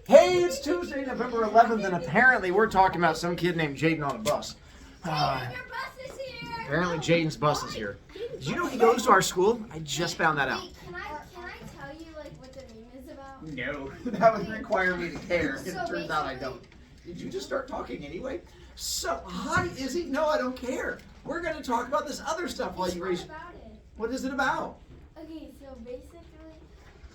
Hey, it's Tuesday, November 11th, and apparently we're talking about some kid named Jaden on a bus. Your bus is here. Apparently Jaden's bus is here. Did you know he goes to our school? I just found that out. Wait, can I tell you like what the name is about? No, that would require me to care. It So turns out I don't. Did you just start talking anyway? So, hi, Izzy. No, I don't care. We're going to talk about this other stuff while you raise. About it. What is it about? Okay, so basically,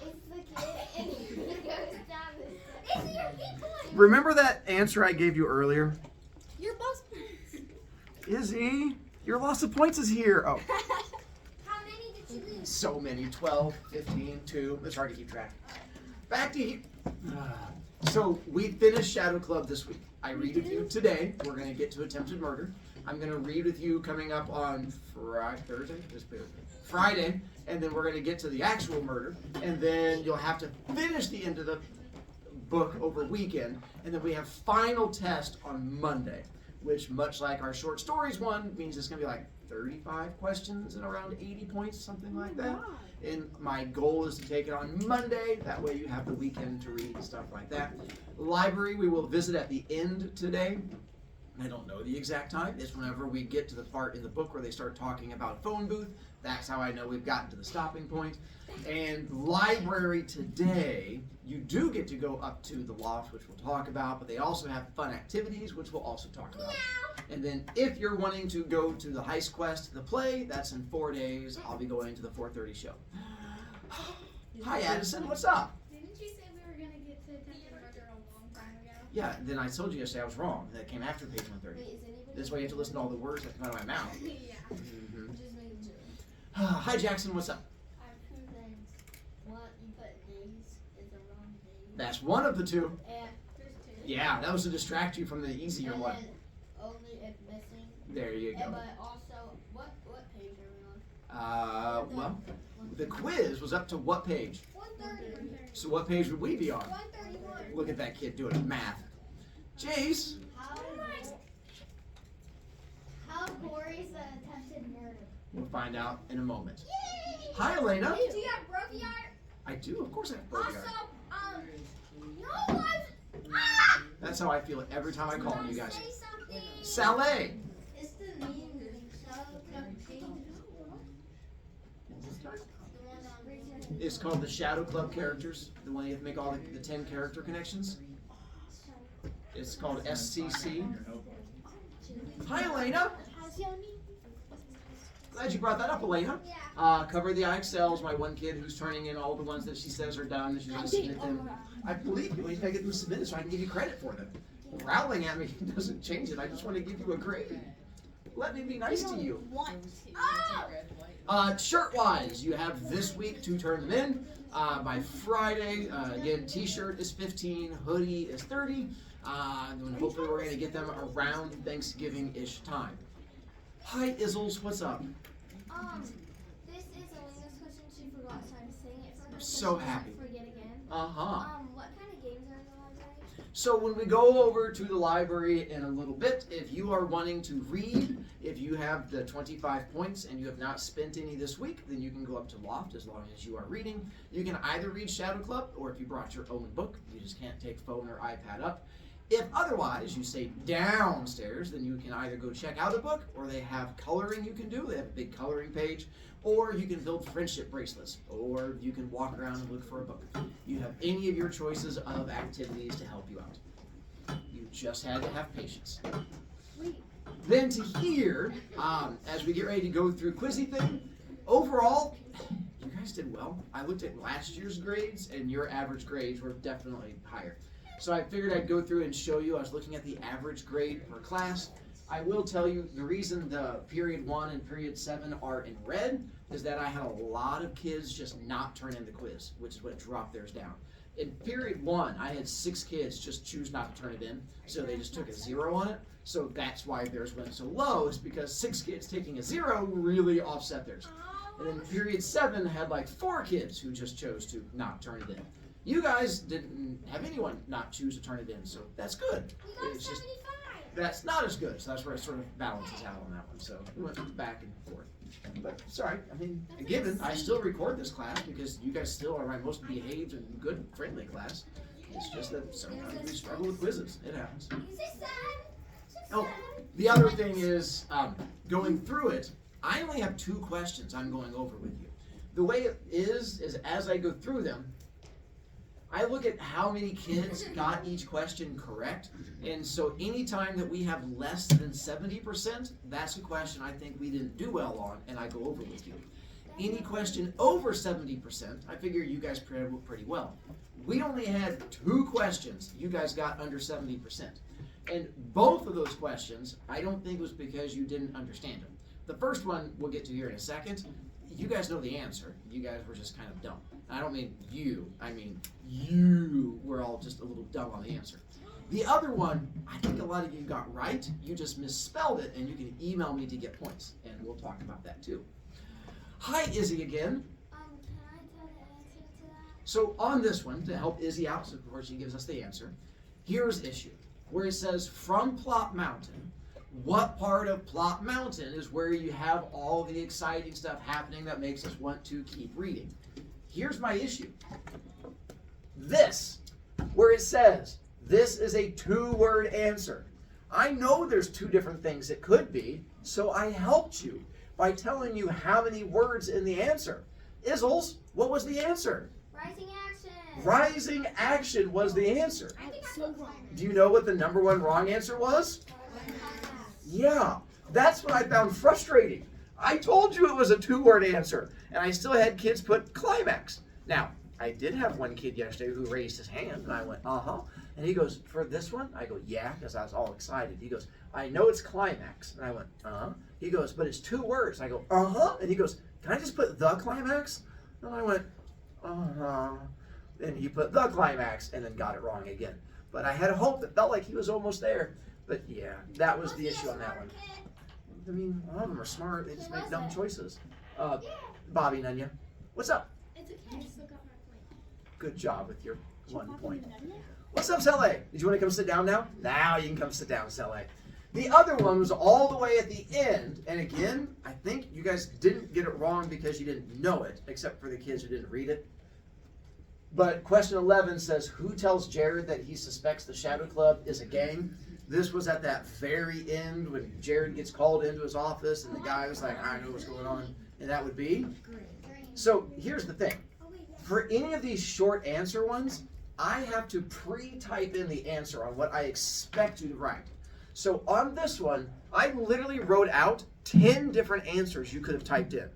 it's the kid and he goes down this. It's your people. Remember that answer I gave you earlier? Your bus. Izzy, your loss of points is here. Oh, How many did you lose? so many. 12, 15, 2. It's hard to keep track. Back to you. So we finished Shadow Club this week. I read with you today. We're going to get to attempted murder. I'm going to read with you coming up on Friday, and then we're going to get to the actual murder, and then you'll have to finish the end of the book over weekend, and then we have final test on Monday, which, much like our short stories one, means it's going to be like 35 questions and around 80 points, something like that. And my goal is to take it on Monday. That way you have the weekend to read and stuff like that. Library we will visit at the end today. I don't know the exact time. It's whenever we get to the part in the book where they start talking about a phone booth. That's how I know we've gotten to the stopping point. And library today, you do get to go up to the loft, which we'll talk about, but they also have fun activities, which we'll also talk about. And then if you're wanting to go to the Heist Quest, the play, that's in 4 days. I'll be going to the 4:30 show. Hi, Addison. What's up? Didn't you say we were going to get to attempted murder a long time ago? Yeah, then I told you yesterday I was wrong. That came after page 130. Wait, is anybody? This way you have to listen to all the words that come out of my mouth. Yeah. Mhm. Just making sure. Hi, Jackson. What's up? I have two things. One, you put days is the wrong day. That's one of the two. And There's two. Yeah, that was to distract you from the easier and one. then only if missing. There you And go. but also, what page are we on? Well, the quiz was up to what page? 130. So what page would we be on? 131. Look at that kid doing math. Jace, How gory is the attempted murder? we'll find out in a moment. Hi, Elena. Do you have BroviCast? I do, of course I have BroviCast. No one. That's how I feel every time I call on you guys. Say something. Saleh. It's the name Shadow Club page. The one on It's called the Shadow Club characters. The one you have to make all the 10 character connections. It's called SCC. Hi, Elena. How's your knee? Glad you brought that up, Elena. Yeah. Cover the IXLs. My one kid who's turning in all the ones that she says are done. She's going to submit them. I believe you. You got to get them submitted so I can give you credit for them. Growling at me doesn't change it. I just want to give you a grade. Let me be nice to you. Shirt-wise, you have this week to turn them in. By Friday, again, T-shirt is 15, hoodie is 30. And hopefully we're going to get them around Thanksgiving-ish time. Hi, Izzles, what's up? This is Elena's question. She forgot, so I'm saying it for her. So happy. Forget again. Uh-huh. What kind of games are in the library? So when we go over to the library in a little bit, if you are wanting to read, if you have the 25 points and you have not spent any this week, then you can go up to Loft as long as you are reading. You can either read Shadow Club, or if you brought your own book, you just can't take phone or iPad up. If otherwise you stay downstairs, then you can either go check out a book, or they have coloring you can do. They have a big coloring page. Or you can build friendship bracelets, or you can walk around and look for a book. You have any of your choices of activities to help you out. You just had to have patience. Then to here, as we get ready to go through quizzy thing, overall, you guys did well. I looked at last year's grades, and your average grades were definitely higher. So I figured I'd go through and show you. I was looking at the average grade per class. I will tell you the reason the period 1 and period 7 are in red is that I had a lot of kids just not turn in the quiz, which is what dropped theirs down. In period 1, I had 6 kids just choose not to turn it in, so they just took a 0 on it. So that's why theirs went so low, is because 6 kids taking a 0 really offset theirs. And then period 7 had like 4 kids who just chose to not turn it in. You guys didn't have anyone not choose to turn it in, so that's good. We got It's just 75. that's not as good, so that's where it sort of balances out on that one. So we went back and forth. But sorry, I mean, given I still record this class because you guys still are my most behaved and good, friendly class. It's just that sometimes we struggle with quizzes. It happens. Is it sad? Oh, the other thing is, going through it, I only have 2 questions I'm going over with you. The way it is as I go through them, I look at how many kids got each question correct, and so anytime that we have less than 70%, that's a question I think we didn't do well on, and I go over with you. Any question over 70%, I figure you guys pretty well. We only had 2 questions you guys got under 70%. And both of those questions, I don't think was because you didn't understand them. The first one we'll get to here in a second. You guys know the answer. You guys were just kind of dumb. I don't mean you, I mean you were all just a little dumb on the answer. The other one, I think a lot of you got right. You just misspelled it, and you can email me to get points, and we'll talk about that too. Hi, Izzy again. Can I tell the answer to that? So on this one, to help Izzy out, so before she gives us the answer, here's issue, where it says from Plot Mountain. What part of Plot Mountain is where you have all the exciting stuff happening that makes us want to keep reading? Here's my issue. This, where it says, this is a 2-word answer. I know there's 2 different things it could be, so I helped you by telling you how many words in the answer. Izzles, what was the answer? Rising action. Rising action was the answer. I think I'm so wrong. Do you know what the number 1 wrong answer was? Yeah, that's what I found frustrating. I told you it was a 2-word answer, and I still had kids put climax. Now, I did have one kid yesterday who raised his hand, and I went, uh-huh. And he goes, for this one? I go, yeah, because I was all excited. He goes, I know it's climax. And I went, uh-huh. He goes, but it's 2 words. I go, uh-huh. And he goes, can I just put the climax? And I went, uh-huh. And he put the climax and then got it wrong again. But I had hope. It felt like he was almost there. But yeah, that was the issue on that one. I mean, a lot of them are smart. They just make dumb choices. Bobby Nunya, what's up? It's okay. I still got my point. Good job with your 1 point. What's up, Sele? Did you want to come sit down now? Now you can come sit down, Sele. The other one was all the way at the end. And again, I think you guys didn't get it wrong because you didn't know it, except for the kids who didn't read it. But question 11 says, who tells Jared that he suspects the Shadow Club is a gang? This was at that very end when Jared gets called into his office and the guy was like, I know what's going on. And that would be? So here's the thing. For any of these short answer ones, I have to pre-type in the answer on what I expect you to write. So on this one, I literally wrote out 10 different answers you could have typed in.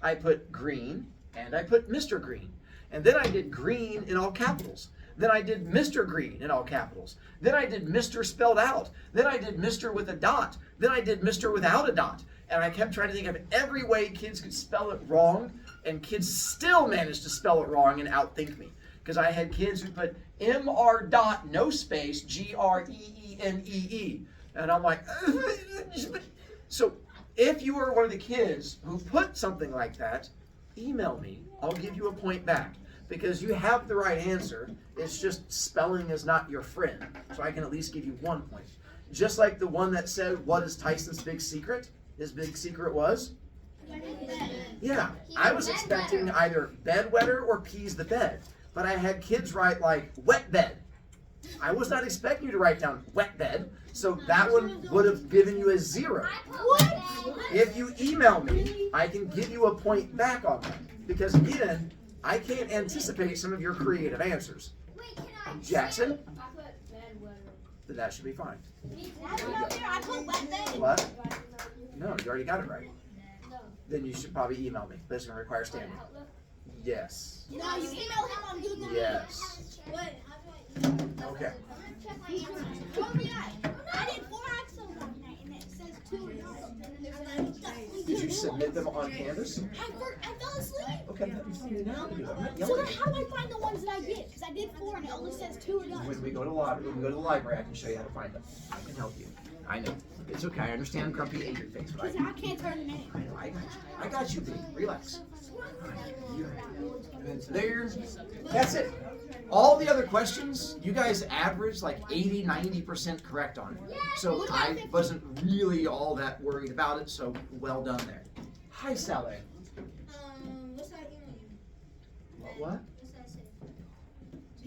I put green and I put Mr. Green. And then I did green in all capitals. Then I did Mr. Green in all capitals. Then I did Mr. spelled out. Then I did Mr. with a dot. Then I did Mr. without a dot. And I kept trying to think of every way kids could spell it wrong, and kids still managed to spell it wrong and outthink me. Because I had kids who put M-R dot, no space, G-R-E-E-N-E-E. And I'm like, so if you are one of the kids who put something like that, email me. I'll give you a point back. Because you have the right answer. It's just spelling is not your friend. So I can at least give you 1 point. Just like the one that said, what is Tyson's big secret? His big secret was? Yeah, I was expecting either bedwetter or peas the bed. But I had kids write like wet bed. I was not expecting you to write down wet bed. So that one would have given you a 0. What? If you email me, I can give you a point back on that. Because again, I can't anticipate some of your creative answers. Wait, can I? Jackson? I put bedwetter. Then that should be fine. I put wet bed. What? No, you already got it right. No. Then you should probably email me. But it's going to require standing. No, Yes. you email him on Google. Yes. What? Okay. I did 4 axles one night and it says 2 or not. Did you submit them on Canvas? I fell asleep. Okay, let me see now. I'm not So yelling then at you. how do I find the ones that I did? Because I did 4 and it only says 2 or done. When we go to the library, I can show you how to find them. I can help you. I know. It's okay. I understand grumpy ate your face, but Because I can't turn them in. I know. I got you. I got you, B. Relax. There. That's it. All the other questions, you guys averaged like 80, 90% correct on it. So I wasn't really all that worried about it, so well done there. Hi, Sally. What's that email you? What? What's that say?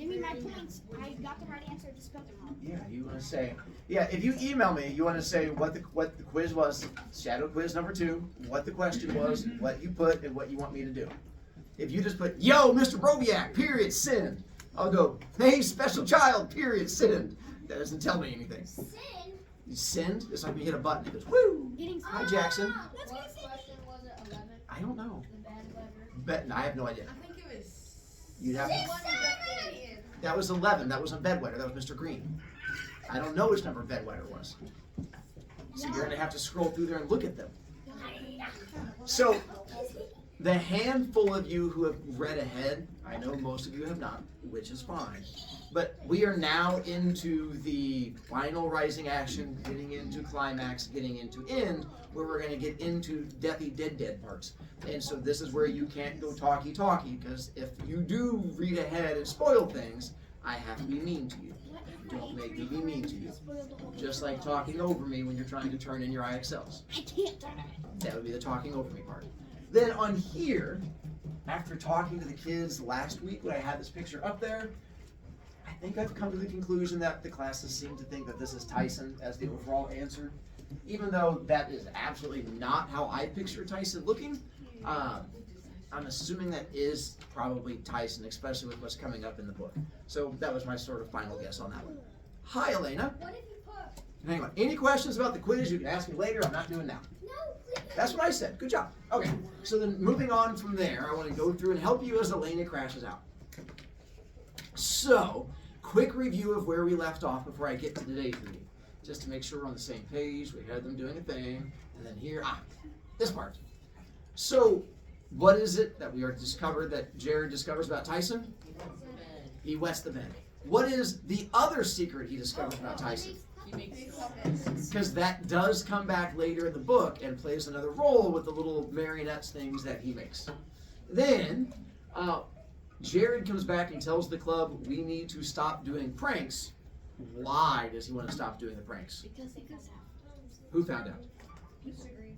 Give me my points. I got the right answer. Just spelled it wrong. Yeah, you want to say, yeah, if you email me, you want to say what the quiz was, shadow quiz number 2, what the question was, what you put, and what you want me to do. If you just put, yo, Mr. Broviak, period, send, I'll go, hey, special child, period, send. That doesn't tell me anything. Sin? You send, it's like you hit a button, it goes, woo. Getting Hi, Jackson. What question was it? 11? I don't know. The bad letter? I have no idea. I think it was. You'd have Six, to, seven! that was 11, that wasn't bedwetter, that was Mr. Green. I don't know which number bedwetter was. So you're gonna have to scroll through there and look at them. So, the handful of you who have read ahead, I know most of you have not, which is fine. But we are now into the final rising action, getting into climax, getting into end, where we're going to get into deathy dead parts. And so this is where you can't go talky, because if you do read ahead and spoil things, I have to be mean to you. Don't make me be mean to you. Just like talking over me when you're trying to turn in your IXLs. I can't. That would be the talking over me part. Then on here, after talking to the kids last week when I had this picture up there, I think I've come to the conclusion that the classes seem to think that this is Tyson as the overall answer. Even though that is absolutely not how I picture Tyson looking, I'm assuming that is probably Tyson, especially with what's coming up in the book. So that was my sort of final guess on that one. Hi, Elena. What did you put? Hang on. Any questions about the quiz, you can ask me later. I'm not doing now. No, please. That's what I said. Good job. Okay, so then moving on from there, I want to go through and help you as Elena crashes out. So, quick review of where we left off before I get to today's reading. Just to make sure we're on the same page. We had them doing a thing. And then here, this part. So, what is it that we are discovered that Jared discovers about Tyson? He wets the bed. What is the other secret he discovers about Tyson? He makes puppets. Because that does come back later in the book and plays another role with the little marionettes things that he makes. Then, Jared comes back and tells the club we need to stop doing pranks. Why does he want to stop doing the pranks? Because they got out. Who found out? Mr. Green.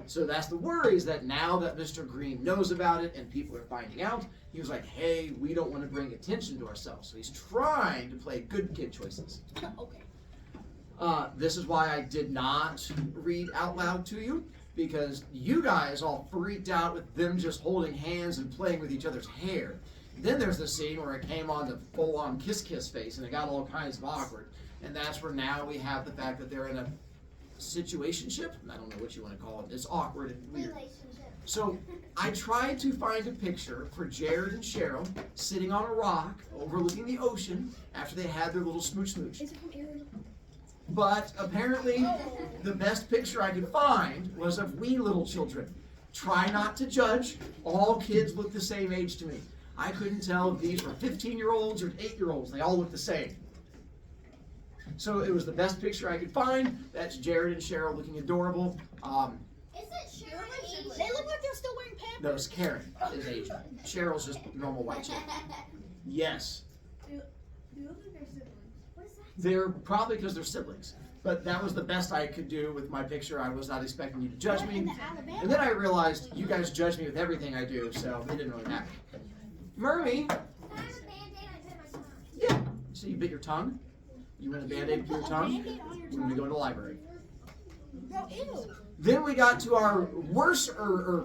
So that's the worry, is that now that Mr. Green knows about it and people are finding out, he was like, hey, we don't want to bring attention to ourselves. So he's trying to play good kid choices. Okay. This is why I did not read out loud to you, because you guys all freaked out with them just holding hands and playing with each other's hair. Then there's the scene where it came on the full-on kiss face, and it got all kinds of awkward. And that's where now we have the fact that they're in a situationship. I don't know what you want to call it. It's awkward and weird. Relationship. So I tried to find a picture for Jared and Cheryl sitting on a rock overlooking the ocean after they had their little smooch. Is it from Ariel? But apparently the best picture I could find was of wee little children. Try not to judge. All kids look the same age to me. I couldn't tell if these were 15-year-olds or 8-year-olds. They all look the same. So it was the best picture I could find. That's Jared and Cheryl looking adorable. Is it Cheryl? They look like they're still wearing Pampers. No, it's Karen is Asian. Cheryl's just normal white chick. Yes. Do you look like they're siblings? What is that? They're probably because they're siblings. But that was the best I could do with my picture. I was not expecting you to judge In me. the Alabama. And then I realized you guys judge me with everything I do, so it didn't really matter. Mermy, I have a Band-Aid. I bit my tongue. yeah. So you bit your tongue? You want a Band-Aid for your tongue? Band-Aid on your When we go to the library. Bro, ew. Then we got to our worse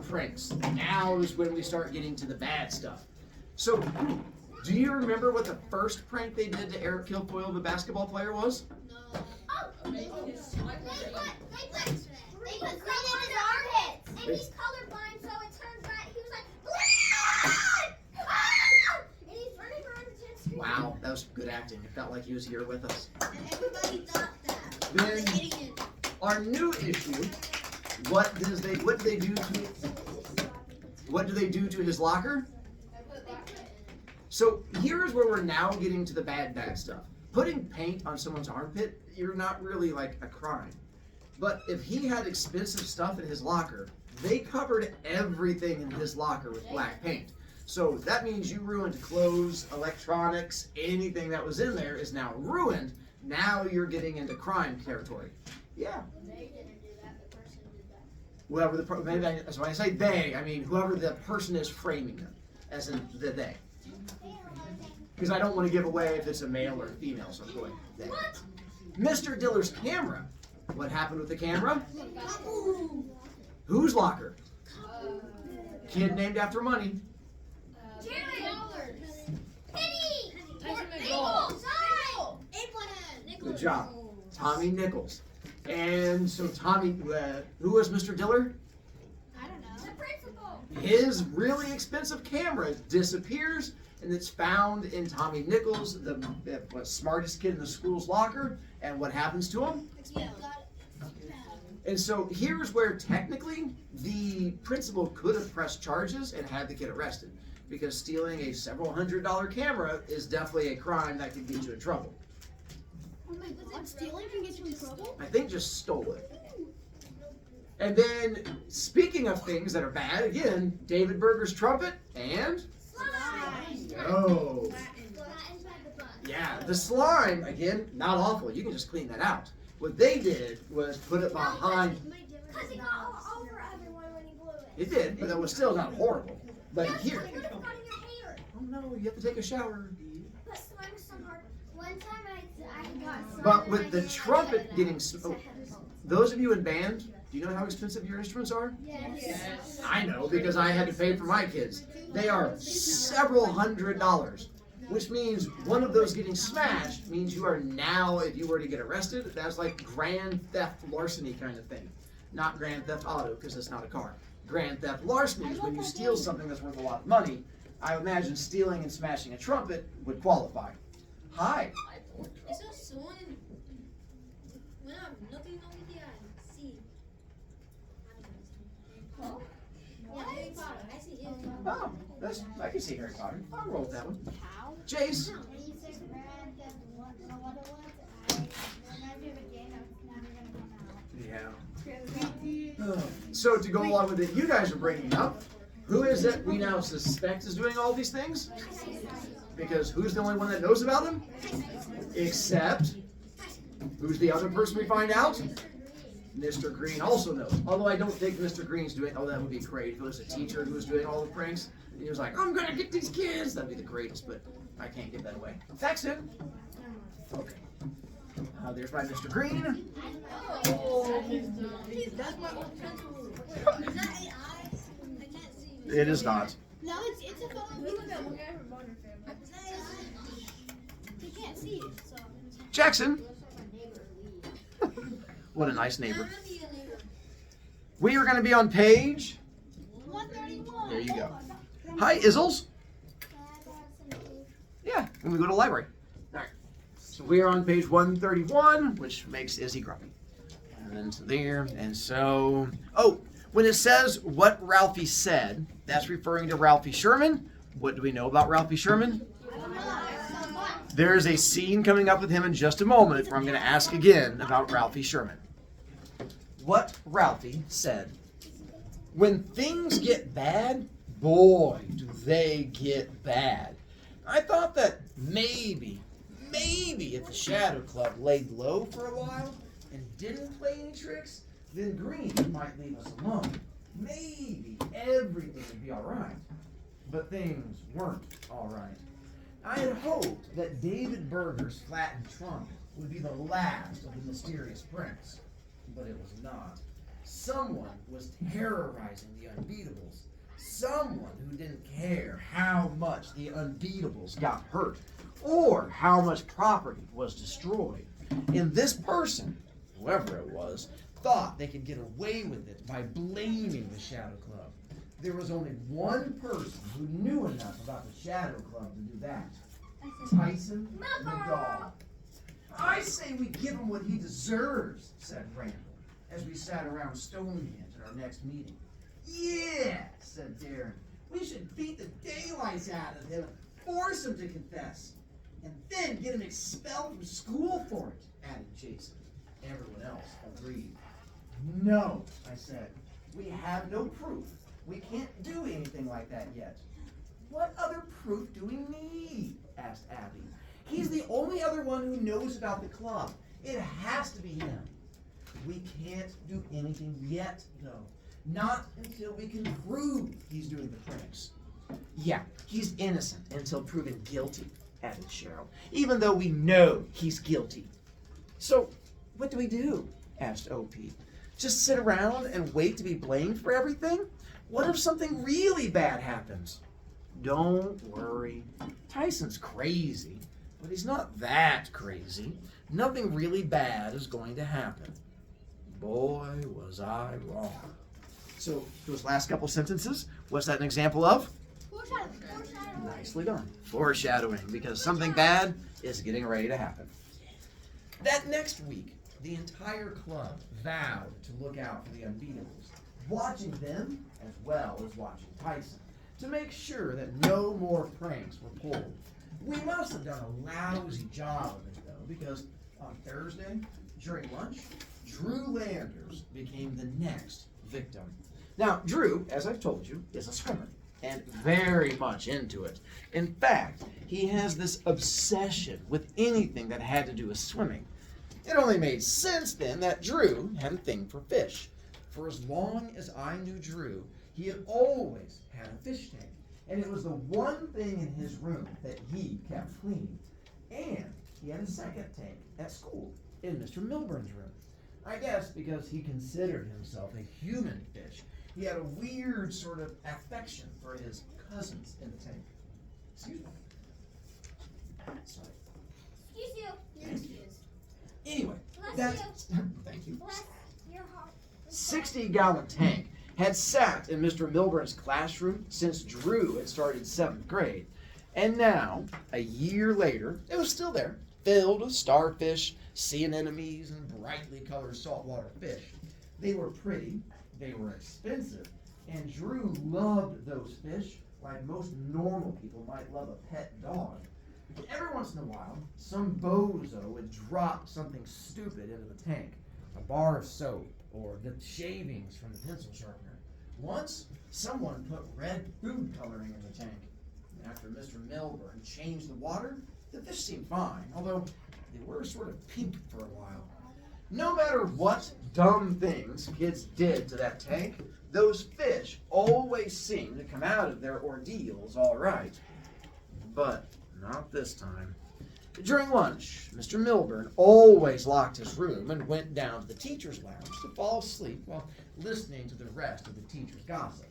pranks. Now is when we start getting to the bad stuff. So, do you remember what the first prank they did to Eric Kilfoyle, the basketball player, was? Oh, they put green in his armpits, and he's colorblind, so it turns right. He was like, blood! Ah! And he's running around the gym screaming. Wow, that was good acting. It felt like he was here with us. And everybody thought that. Then The idiot. our new issue, what do they do to his locker? So here's where we're now getting to the bad stuff. Putting paint on someone's armpit, you're not really like a crime. But if he had expensive stuff in his locker, they covered everything in his locker with black paint. So that means you ruined clothes, electronics, anything that was in there is now ruined. Now you're getting into crime territory. Yeah. They didn't do that. The person did that. Whoever that's why I say they. I mean whoever the person is framing them, as in the they. because I don't want to give away if it's a male or a female, so I'm going they. What? Mr. Diller's camera. What happened with the camera? Whose locker? Kid named after money. Penny. Nichols. Good job. Tommy Nichols. And so Tommy, who was Mr. Diller? I don't know. The principal. His really expensive camera disappears, and it's found in Tommy Nichols, the smartest kid in the school's locker. And what happens to him? And so here's where technically the principal could have pressed charges and had the kid arrested, because stealing a several $100 camera is definitely a crime that could get you in trouble. Oh my god, stealing can get you in trouble? I think just stole it. And then, speaking of things that are bad, again, David Berger's trumpet and no. Yeah, the slime, again, not awful. You can just clean that out. What they did was put it behind. Because he got all over everyone when he blew it. It did, but it was still not horrible. But Yes, here. it would have got in your hair. Oh no, you have to take a shower. But slime is so hard. One time I got slime. But in with my the hair. trumpet getting. Those of you in band, do you know how expensive your instruments are? Yes. I know because I had to pay for my kids. They are several $100s, which means one of those getting smashed means you are now, if you were to get arrested, that's like grand theft larceny kind of thing. Not grand theft auto, because it's not a car. Grand theft larceny is when you steal something that's worth a lot of money. I imagine stealing and smashing a trumpet would qualify. Hi. Eso suena. Bueno, no tengo idea. Sí. Yeah, Harry Potter. I see it. Oh, I can see Harry Potter. I'll roll with that one. How? Jace. Yeah. So to go along with it, you guys are bringing up, who is it we now suspect is doing all these things? Because who's the only one that knows about them? Except, who's the other person we find out? Mr. Green also knows. Although I don't think Mr. Green's doing, oh, that would be great. If it was a teacher who was doing all the pranks, and he was like, I'm gonna get these kids. That'd be the greatest, but I can't give that away. Text him. Okay. There's my Mr. Green. That's my old pencil. Is that AI? I can't see. It is not. No, it's a phone. Look at one guy from Modern Family. You can't see it, so. Jackson. What a nice neighbor. I'm gonna be a neighbor. We are going to be on page. 131. There you go. Hi, Izzles. Yeah, and we go to the library. All right. So we are on page 131, which makes Izzy grumpy. And so there, and so, oh, when it says what Ralphie said, that's referring to Ralphie Sherman. What do we know about Ralphie Sherman? There's a scene coming up with him in just a moment where I'm going to ask again about Ralphie Sherman. What Ralphie said. When things get bad, boy, do they get bad. I thought that maybe if the Shadow Club laid low for a while and didn't play any tricks, then Green might leave us alone. Maybe everything would be all right. But things weren't all right. I had hoped that David Berger's flattened trunk would be the last of the mysterious pranks, but it was not. Someone was terrorizing the Unbeatables. Someone who didn't care how much the Unbeatables got hurt or how much property was destroyed. And this person, whoever it was, thought they could get away with it by blaming the Shadow Club. There was only one person who knew enough about the Shadow Club to do that. Tyson McGaw. I say we give him what he deserves, said Randall, as we sat around Stonehenge at our next meeting. Yeah, said Darren. We should beat the daylights out of him and force him to confess. And then get him expelled from school for it, added Jason. Everyone else agreed. No, I said. We have no proof. We can't do anything like that yet. What other proof do we need? Asked Abby. He's the only other one who knows about the club. It has to be him. We can't do anything yet, though. Not until we can prove he's doing the pranks. Yeah, he's innocent until proven guilty, added Cheryl, even though we know he's guilty. So, what do we do? Asked OP. Just sit around and wait to be blamed for everything? What if something really bad happens? Don't worry. Tyson's crazy, but he's not that crazy. Nothing really bad is going to happen. Boy, was I wrong. So, those last couple sentences, what's that an example of? Foreshadowing. Nicely done. Foreshadowing, because something bad is getting ready to happen. That next week, the entire club vowed to look out for the unbeatables, watching them as well as watching Tyson, to make sure that no more pranks were pulled. We must have done a lousy job of it, though, because on Thursday, during lunch, Drew Landers became the next victim. Now, Drew, as I've told you, is a swimmer, and very much into it. In fact, he has this obsession with anything that had to do with swimming. It only made sense then that Drew had a thing for fish. For as long as I knew Drew, he had always had a fish tank, and it was the one thing in his room that he kept clean. And he had a second tank at school in Mr. Milburn's room. I guess because he considered himself a human fish, he had a weird sort of affection for his cousins in the tank. Excuse me. Sorry. Excuse you. Anyway, Bless thank you. Bless your heart. 60-gallon tank had sat in Mr. Milburn's classroom since Drew had started 7th grade. And now, a year later, it was still there, filled with starfish, sea anemones, and brightly colored saltwater fish. They were pretty, they were expensive, and Drew loved those fish like most normal people might love a pet dog. Every once in a while, some bozo would drop something stupid into the tank, a bar of soap, or the shavings from the pencil sharpener. Once, someone put red food coloring in the tank. After Mr. Milburn changed the water, the fish seemed fine, although they were sort of pink for a while. No matter what dumb things kids did to that tank, those fish always seemed to come out of their ordeals all right. But not this time. During lunch, Mr. Milburn always locked his room and went down to the teacher's lounge to fall asleep while listening to the rest of the teacher's gossip.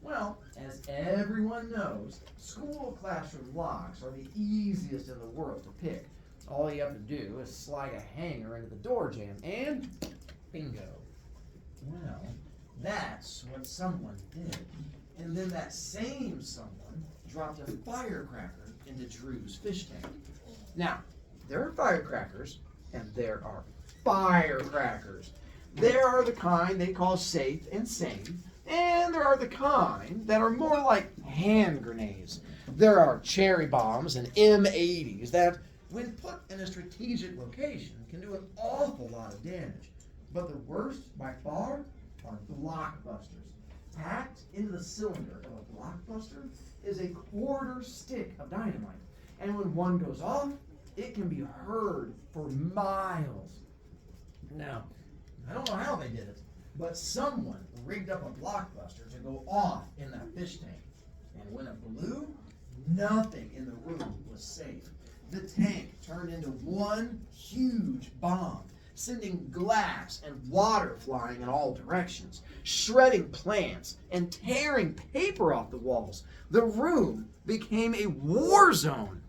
Well, as everyone knows, school classroom locks are the easiest in the world to pick. All you have to do is slide a hanger into the door jamb and bingo. Well, that's what someone did. And then that same someone dropped a firecracker into Drew's fish tank. Now, there are firecrackers and there are firecrackers. There are the kind they call safe and sane, and there are the kind that are more like hand grenades. There are cherry bombs and M80s that, when put in a strategic location, can do an awful lot of damage. But the worst, by far, are blockbusters. Packed into the cylinder of a blockbuster is a quarter stick of dynamite. And when one goes off, it can be heard for miles. Now, I don't know how they did it, but someone rigged up a blockbuster to go off in that fish tank. And when it blew, nothing in the room was safe. The tank turned into one huge bomb, sending glass and water flying in all directions, shredding plants and tearing paper off the walls. The room became a war zone.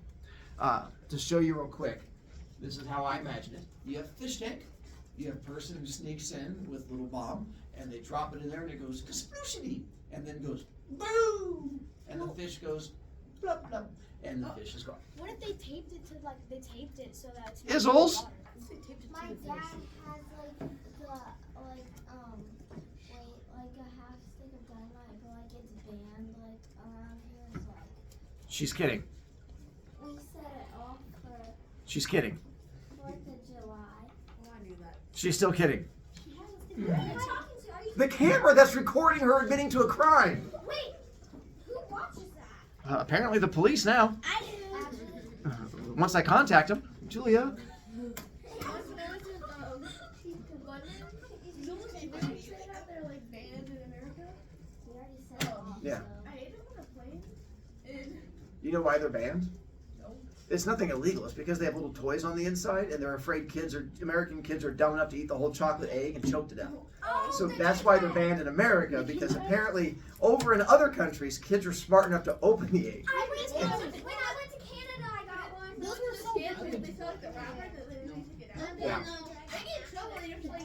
To show you real quick, this is how I imagine it. You have a fish tank, you have a person who sneaks in with a little bomb, and they drop it in there and it goes kasplooshity, and then goes boom, and the fish goes blub blub, and the fish is gone. What if they taped it to they taped it so that it's Izzles? My dad has like a half stick of dynamite, but it's banned around here. It's She's kidding. we set it off for She's kidding. 4th of July. Oh, I knew that. She's still kidding. Who are you talking to? Are you The camera that's recording her admitting to a crime. Wait, who watches that? Apparently the police now. I do. Once I contact them. Julia. They're like banned in America. We already set it off. Yeah. So. I ate it on a plane. And You know why they're banned? It's nothing illegal. It's because they have little toys on the inside, and they're afraid American kids are dumb enough to eat the whole chocolate egg and choke to death. So that's why they're banned in America, because apparently over in other countries, kids are smart enough to open the egg. When I went to Canada, I got one. Those were so good. They sell like the wrapper that they really take it out. Yeah. They get in trouble. They have to like.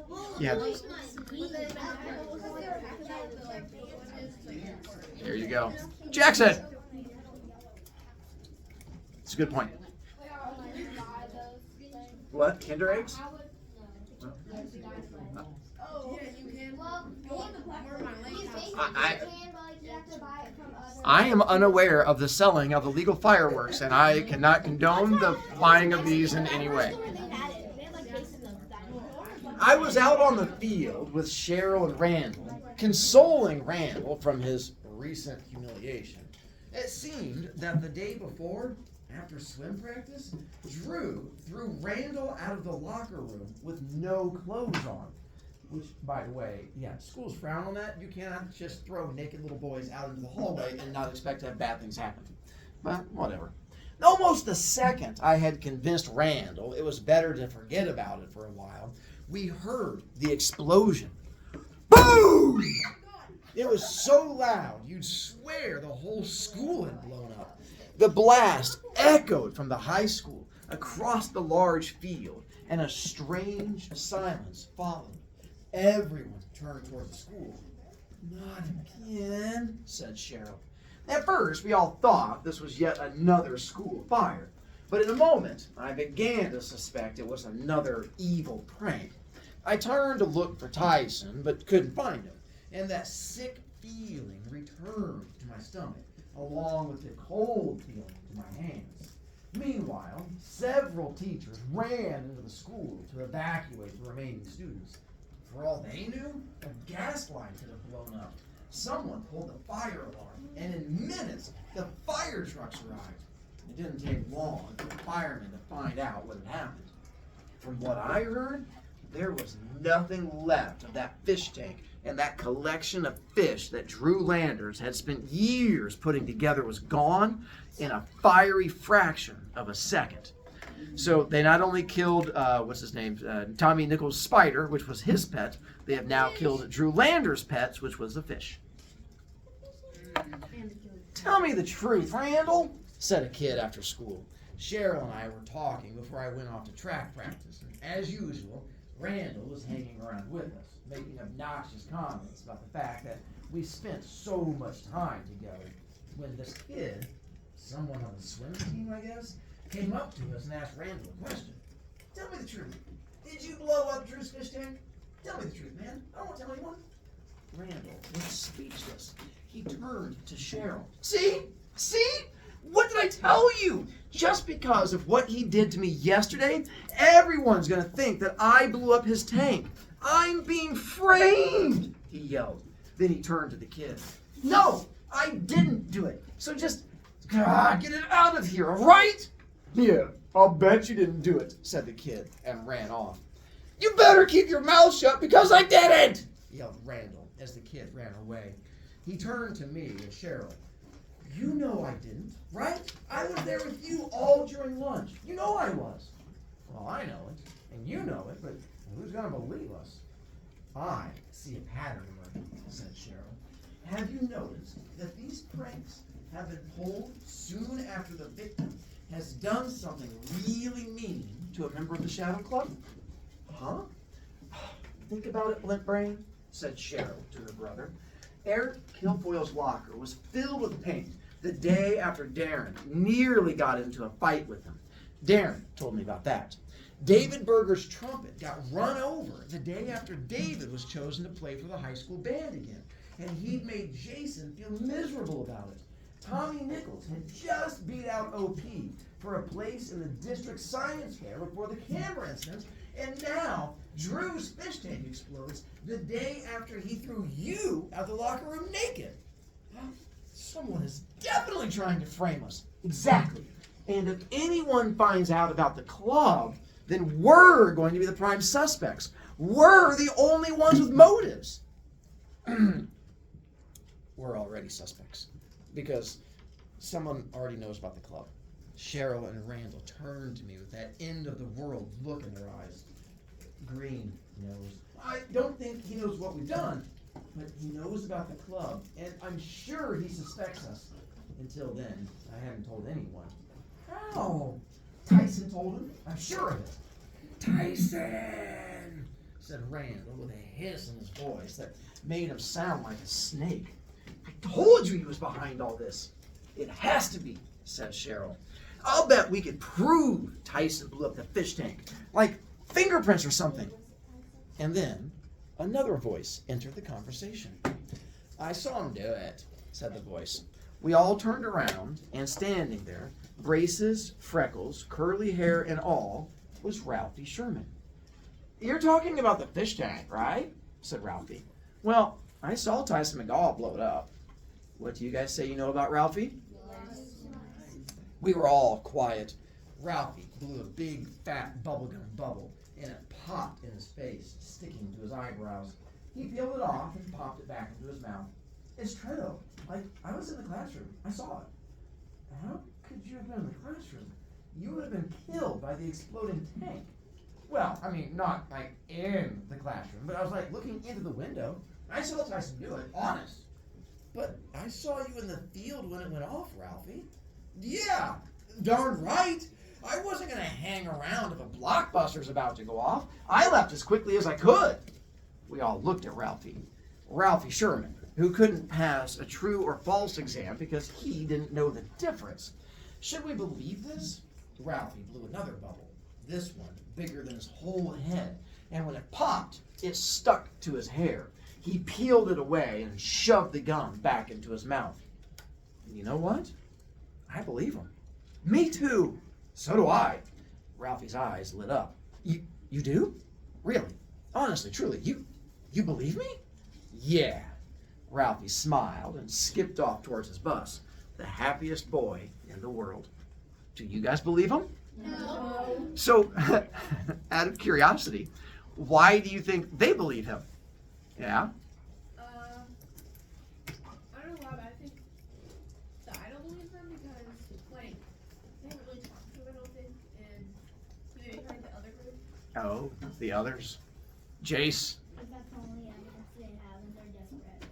Well, Yeah. it was There you go. Jackson! It's a good point. What? Kinder eggs? Oh, yeah, you can. Well, Go on the platform on Lake House. I- you can, but like, you have to buy it from other. I am unaware of the selling of illegal fireworks, and I cannot condone the buying of these in any way. I was out on the field with Cheryl and Randall, consoling Randall from his recent humiliation. It seemed that the day before, after swim practice, Drew threw Randall out of the locker room with no clothes on. Which, by the way, yeah, schools frown on that. You cannot just throw naked little boys out into the hallway and not expect to have bad things happen. But whatever. Almost the second I had convinced Randall it was better to forget about it for a while, we heard the explosion. Boom! It was so loud you'd swear the whole school had blown up. The blast echoed from the high school across the large field, and a strange silence followed. Everyone turned toward the school. Not again, said Cheryl. At first, we all thought this was yet another school fire. But in a moment, I began to suspect it was another evil prank. I turned to look for Tyson, but couldn't find him. And that sick feeling returned to my stomach, along with the cold feeling to my hands. Meanwhile, several teachers ran into the school to evacuate the remaining students. For all they knew, a gas line could have blown up. Someone pulled the fire alarm, and in minutes, the fire trucks arrived. It didn't take long for the firemen to find out what had happened. From what I heard, there was nothing left of that fish tank, and that collection of fish that Drew Landers had spent years putting together was gone in a fiery fraction of a second. So they not only killed, Tommy Nichols' spider, which was his pet, they have now killed Drew Landers' pets, which was the fish. Tell me the truth, Randall, said a kid after school. Cheryl and I were talking before I went off to track practice, and as usual, Randall was hanging around with us, making obnoxious comments about the fact that we spent so much time together, when this kid, someone on the swim team, I guess, came up to us and asked Randall a question. Tell me the truth. Did you blow up Drew's fish tank? Tell me the truth, man. I don't want to tell anyone. Randall was speechless. He turned to Cheryl. See? What did I tell you? Just because of what he did to me yesterday, everyone's going to think that I blew up his tank. I'm being framed, he yelled. Then he turned to the kid. No, I didn't do it. So just get it out of here, all right? Yeah, I'll bet you didn't do it, said the kid, and ran off. You better keep your mouth shut because I didn't, yelled Randall as the kid ran away. He turned to me and Cheryl. You know I didn't, right? I was there with you all during lunch. You know I was. Well, I know it, and you know it, but who's going to believe us? I see a pattern emerging, said Cheryl. Have you noticed that these pranks have been pulled soon after the victim has done something really mean to a member of the Shadow Club? Huh? Think about it, Limp Brain, said Cheryl to her brother. Eric Kilfoyle's locker was filled with paint the day after Darren nearly got into a fight with him. Darren told me about that. David Berger's trumpet got run over the day after David was chosen to play for the high school band again, and he'd made Jason feel miserable about it. Tommy Nichols had just beat out OP for a place in the district science fair before the camera incident, and now Drew's fish tank explodes the day after he threw you out the locker room naked. Someone is definitely trying to frame us. Exactly. And if anyone finds out about the club, then we're going to be the prime suspects. We're the only ones with motives. We're already suspects because someone already knows about the club. Cheryl and Randall turned to me with that end of the world look in their eyes. Green knows. I don't think he knows what we've done, but he knows about the club, and I'm sure he suspects us. Until then, I haven't told anyone. Oh, Tyson told him. I'm sure of it. Tyson, said Randall with a hiss in his voice that made him sound like a snake. I told you he was behind all this. It has to be, said Cheryl. I'll bet we could prove Tyson blew up the fish tank, like fingerprints or something. And then another voice entered the conversation. I saw him do it, said the voice. We all turned around, and standing there, braces, freckles, curly hair, and all, was Ralphie Sherman. You're talking about the fish tank, right? Said Ralphie. Well, I saw Tyson McGaw blow it up. What do you guys say you know about Ralphie? We were all quiet. Ralphie blew a big, fat bubblegum bubble, and it popped in his face, sticking to his eyebrows. He peeled it off and popped it back into his mouth. It's true. Like, I was in the classroom. I saw it. How could you have been in the classroom? You would have been killed by the exploding tank. Well, I mean, not like in the classroom, but I was like looking into the window. I saw Tyson do it, honest. But I saw you in the field when it went off, Ralphie. Yeah, darn right. I wasn't going to hang around if a blockbuster's about to go off. I left as quickly as I could. We all looked at Ralphie Sherman, who couldn't pass a true or false exam because he didn't know the difference. Should we believe this? Ralphie blew another bubble, this one bigger than his whole head, and when it popped, it stuck to his hair. He peeled it away and shoved the gum back into his mouth. And you know what? I believe him. Me too. So do I. Ralphie's eyes lit up. You do? Really? Honestly, truly, you believe me? Yeah. Ralphie smiled and skipped off towards his bus, the happiest boy in the world. Do you guys believe him? No. So, out of curiosity, why do you think they believe him? Yeah? I don't know why, but I think that I don't believe them because, like, they haven't really talked to him, I don't think, and maybe heard the other group. Oh, the others. Jace. If that's the only evidence they have, and they're desperate.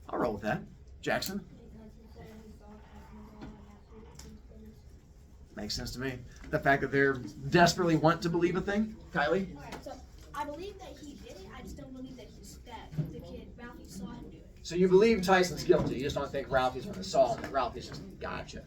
I'll roll with that. Jackson? Because he said he saw Tyson McGaw and that's what he thinks. Makes sense to me. The fact that they're desperately want to believe a thing. Kylie? Alright, so I believe that he did it. I just don't believe that the kid Ralphie saw him do it. So you believe Tyson's guilty. You just don't think Ralphie's one that saw him. That Ralphie's just gotcha.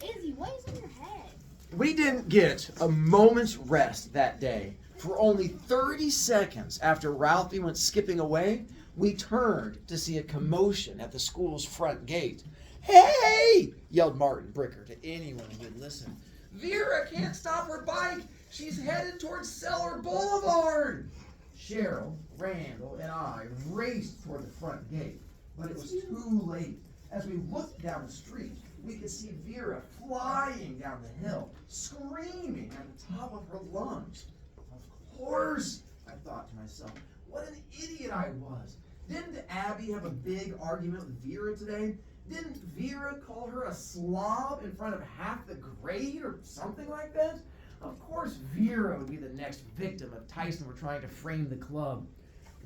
Izzy, what is in your head? We didn't get a moment's rest that day. For only 30 seconds after Ralphie went skipping away, we turned to see a commotion at the school's front gate. Hey! Yelled Martin Bricker to anyone who would listen. Vera can't stop her bike. She's headed towards Cellar Boulevard. Cheryl, Randall, and I raced toward the front gate, but it was too late. As we looked down the street, we could see Vera flying down the hill, screaming at the top of her lungs. Of course, I thought to myself, what an idiot I was. Didn't Abby have a big argument with Vera today? Didn't Vera call her a slob in front of half the grade or something like that? Of course Vera would be the next victim if Tyson were trying to frame the club.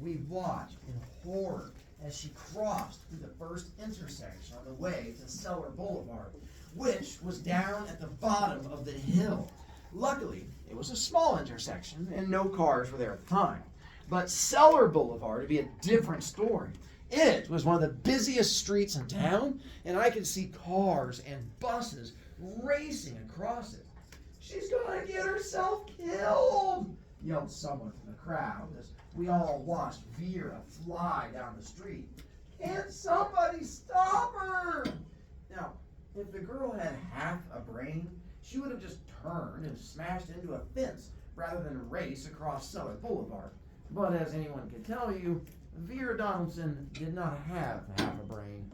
We watched in horror as she crossed through the first intersection on the way to Cellar Boulevard, which was down at the bottom of the hill. Luckily, it was a small intersection and no cars were there at the time. But Cellar Boulevard would be a different story. It was one of the busiest streets in town, and I could see cars and buses racing across it. She's gonna get herself killed, yelled someone from the crowd as we all watched Vera fly down the street. Can't somebody stop her? Now, if the girl had half a brain, she would have just turned and smashed into a fence rather than race across Cellar Boulevard. But as anyone can tell you, Vera Donaldson did not have half a brain.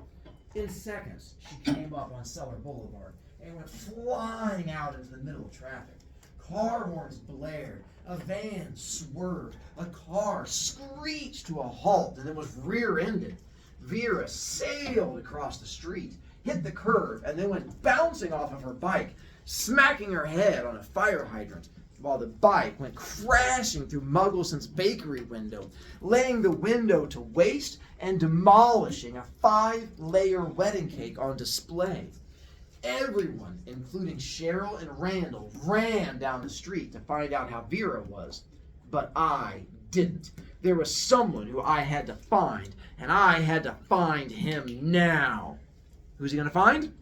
In seconds, she came up on Cellar Boulevard and went flying out into the middle of traffic. Car horns blared, a van swerved, a car screeched to a halt and then was rear-ended. Vera sailed across the street, hit the curb, and then went bouncing off of her bike, smacking her head on a fire hydrant, while the bike went crashing through Muggleson's bakery window, laying the window to waste and demolishing a 5-layer wedding cake on display. Everyone, including Cheryl and Randall, ran down the street to find out how Vera was. But I didn't. There was someone who I had to find, and I had to find him now. Who's he going to find?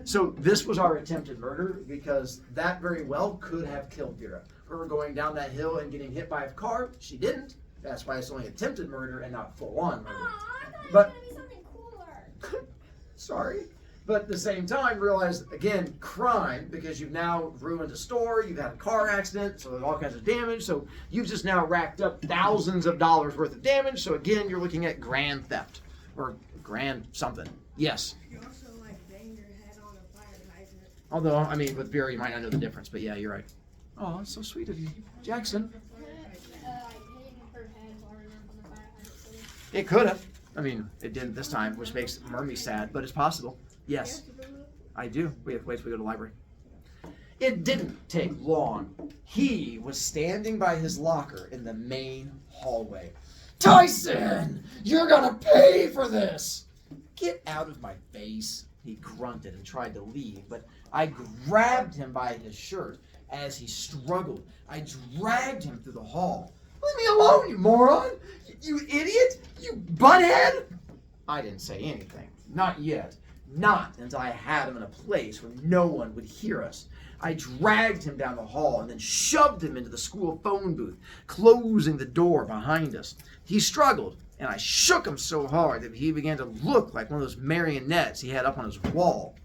So this was our attempted murder, because that very well could have killed Vera. Her going down that hill and getting hit by a car, she didn't. That's why it's only attempted murder and not full-on murder. I thought But- it was gonna be something cooler. Sorry. But at the same time, realize, again, crime, because you've now ruined a store, you've had a car accident, so there's all kinds of damage. So you've just now racked up thousands of dollars worth of damage. So again, you're looking at grand theft or grand something. Yes. You also like bang your head on a fire hydrant. Although, I mean, with Vera, you might not know the difference, but yeah, you're right. Oh, that's so sweet of you. Jackson. Hitting her head hard enough on the fire hydrant. It could have. I mean, it didn't this time, which makes Murmy sad, but it's possible. Yes, I do. We have to wait till we go to the library. It didn't take long. He was standing by his locker in the main hallway. Tyson, you're gonna pay for this. Get out of my face. He grunted and tried to leave, but I grabbed him by his shirt as he struggled. I dragged him through the hall. Leave me alone, you moron! You idiot! You butthead! I didn't say anything. Not yet. Not until I had him in a place where no one would hear us. I dragged him down the hall and then shoved him into the school phone booth, closing the door behind us. He struggled, and I shook him so hard that he began to look like one of those marionettes he had up on his wall.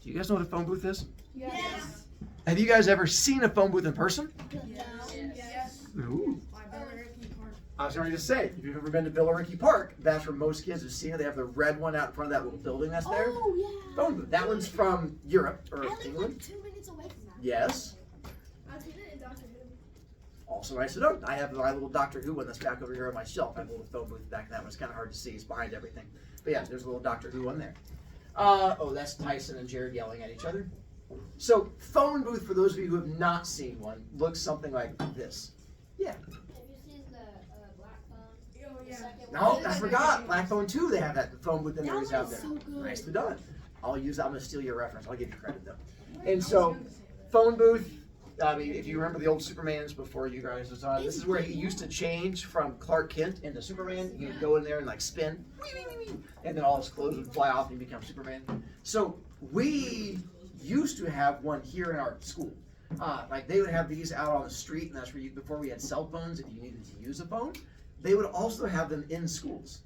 Do you guys know what a phone booth is? Yes. Have you guys ever seen a phone booth in person? Yes. Ooh. My Barricade Park. I was going to say, if you've ever been to Billericay Park, that's where most kids have seen it. They have the red one out in front of that little building that's there. Oh yeah. Phone booth. That one's from Europe or I live England. like 2 minutes away from that. Yes. I've seen it in Doctor Who. Also nice to know. I have my little Doctor Who one that's back over here on my shelf. I have a little phone booth back. That one's kind of hard to see. It's behind everything. But yeah, there's a little Doctor Who one there. Oh, that's Tyson and Jared yelling at each other. So, phone booth, for those of you who have not seen one, looks something like this. Yeah. Have you seen the black phone? Oh The yeah. second No, one? I forgot. Black phone 2, they have that phone booth in there. That He's one out is there. so good. Nicely done. I'll use that. I'm going to steal your reference. I'll give you credit, though. And so, phone booth, I mean, if you remember the old Supermans before you guys was on, this is where he used to change from Clark Kent into Superman. He would go in there and like spin, and then all his clothes would fly off and he'd become Superman. So we used to have one here in our school. Like they would have these out on the street, and that's where you, before we had cell phones, if you needed to use a phone, they would also have them in schools.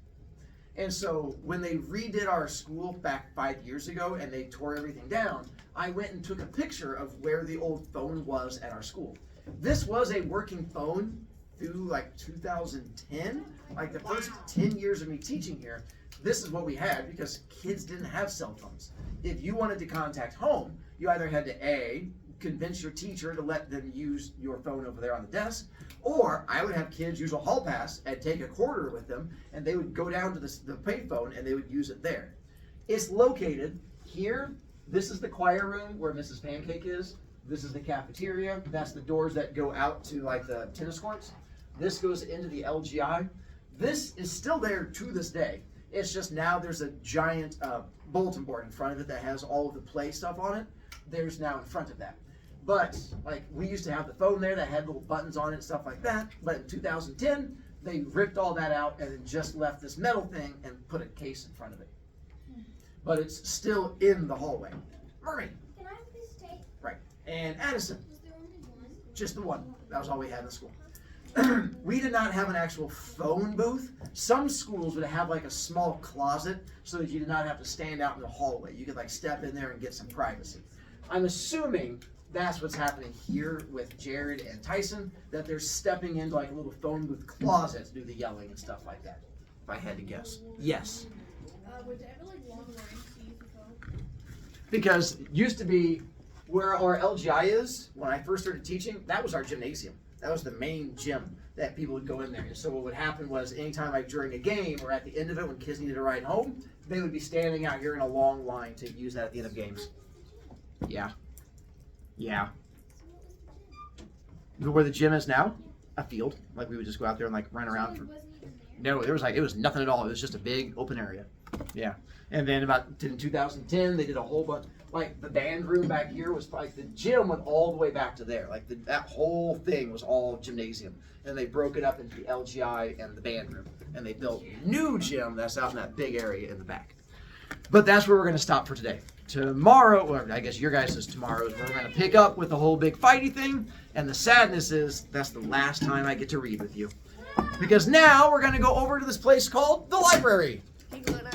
And so when they redid our school back 5 years ago and they tore everything down, I went and took a picture of where the old phone was at our school. This was a working phone through like 2010, like the first 10 years of me teaching here. This is what we had because kids didn't have cell phones. If you wanted to contact home, you either had to A, convince your teacher to let them use your phone over there on the desk, or I would have kids use a hall pass and take a quarter with them, and they would go down to the payphone and they would use it there. It's located here. This is the choir room where Mrs. Pancake is. This is the cafeteria. That's the doors that go out to like the tennis courts. This goes into the LGI. This is still there to this day. It's just now there's a giant bulletin board in front of it that has all of the play stuff on it. There's now in front of that. But like we used to have the phone there that had little buttons on it and stuff like that. But in 2010, they ripped all that out and then just left this metal thing and put a case in front of it. But it's still in the hallway. Murray. Can I please take? Right. And Addison. Was there only one? Just the one. That was all we had in the school. We did not have an actual phone booth. Some schools would have like a small closet so that you did not have to stand out in the hallway. You could like step in there and get some privacy. I'm assuming that's what's happening here with Jared and Tyson, that they're stepping into like a little phone booth closet to do the yelling and stuff like that. If I had to guess. Yes. Would they ever like long range see the phone? Because it used to be where our LGI is, when I first started teaching, that was our gymnasium. That was the main gym that people would go in there. So what would happen was anytime like during a game or at the end of it when kids needed to ride home, they would be standing out here in a long line to use that at the end of games. Yeah. Yeah. Where the gym is now? A field. Like we would just go out there and like run around. For... No, it was nothing at all. It was just a big open area. Yeah. And then in 2010, they did a whole bunch. Like the band room back here was like the gym went all the way back to there. Like that whole thing was all gymnasium. And they broke it up into the LGI and the band room. And they built a new gym that's out in that big area in the back. But that's where we're going to stop for today. Tomorrow, or I guess your guys' is tomorrow, is where we're going to pick up with the whole big fighty thing. And the sadness is that's the last time I get to read with you. Because now we're going to go over to this place called the library. Hey, Glenn,